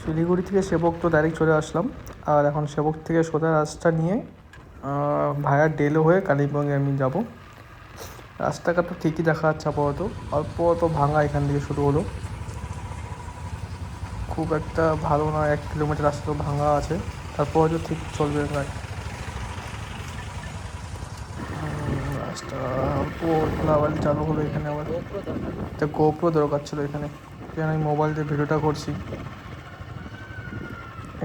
শিলিগুড়ি থেকে সেবক তো ডাইরেক্ট চলে আসলাম, আর এখন সেবক থেকে সোজা রাস্তা নিয়ে ভায়া ডেলো হয়ে কালিম্পংয়ে আমি যাব। রাস্তাঘাট তো ঠিকই দেখা যাচ্ছে আপাতত, অল্প অল্প ভাঙা এখান থেকে শুরু হলো, খুব একটা ভালো না, 1 কিলোমিটার রাস্তা তো ভাঙা আছে, তারপর হয়তো ঠিক চলবে গাড়ি। রাস্তা অল্প ধুলাবালি চালু হলো এখানে, আবার একটা গোপ্রো দরকার ছিল এখানে, আমি মোবাইল দিয়ে ভিডিওটা করছি,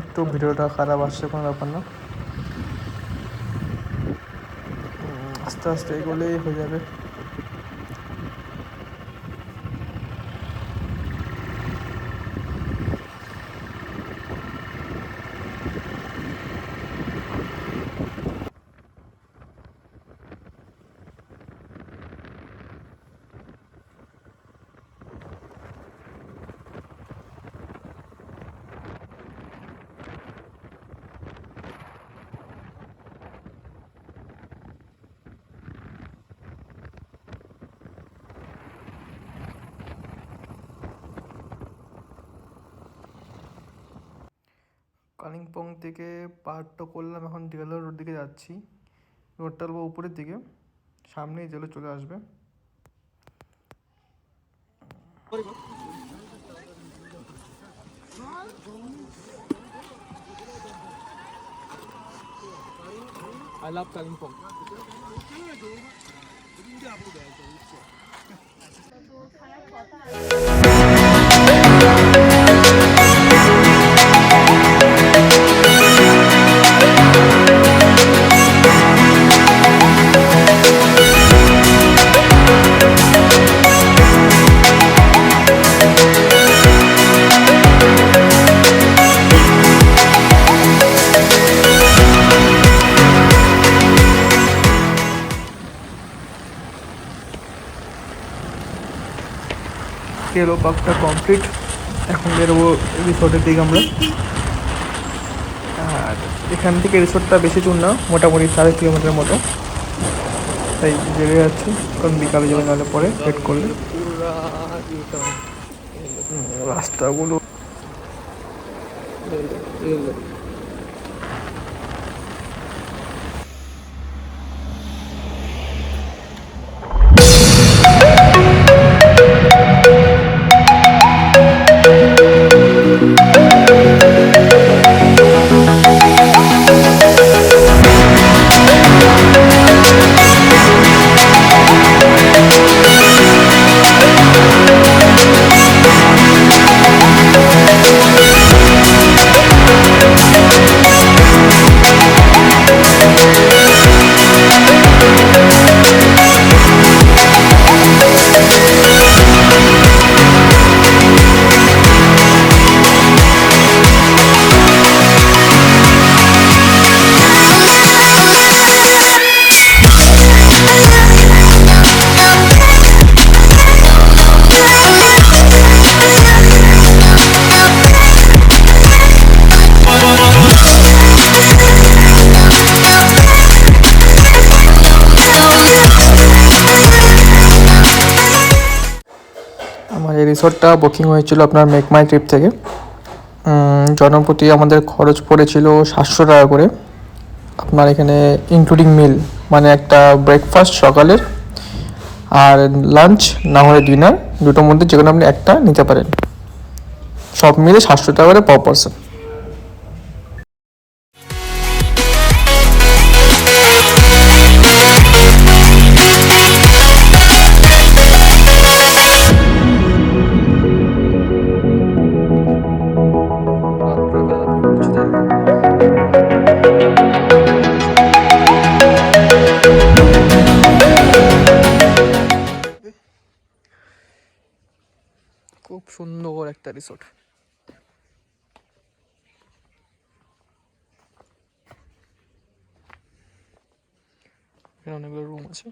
একটু ভিডিওটা খারাপ আসছে, কোনো ব্যাপার না, আস্তে আস্তে এগোলেই হয়ে যাবে। কালিম্পং থেকে পাহাড়টা করলাম, এখন ডেলো রোড দিকে যাচ্ছি, রোডটা অল্প উপরের দিকে, সামনেই ডেলো চলে আসবে। I love Kalimpong. ডেলো পার্কটা কমপ্লিট, এখন বেরোবো রিসোর্টের দিকে আমরা। আর এখান থেকে রিসোর্টটা বেশি দূর না, মোটামুটি 4 কিলোমিটার মতো, তাই বেরিয়ে যাচ্ছি, কারণ বিকালে যাবে, নাহলে পরে ওয়েট করলে রাস্তাগুলো। আমার এই রিসোর্টটা বুকিং হয়েছিল আপনার মেক মাই ট্রিপ থেকে। জনপ্রতি আমাদের খরচ পড়েছিল 700 টাকা করে, আপনার এখানে ইনক্লুডিং মিল, মানে একটা ব্রেকফাস্ট সকালের, আর লাঞ্চ না হলে ডিনার, দুটোর মধ্যে যে কোনো আপনি একটা নিতে পারেন, সব মিলে 700 টাকা করে পার পারসন। খুব সুন্দর একটা রিসোর্ট, এখানে অনেকগুলো রুম আছে,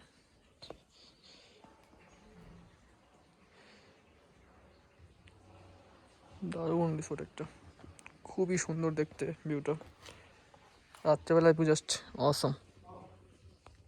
দারুণ রিসোর্ট একটা, খুবই সুন্দর দেখতে ভিউটা, রাত্রেবেলায় জাস্ট অসম।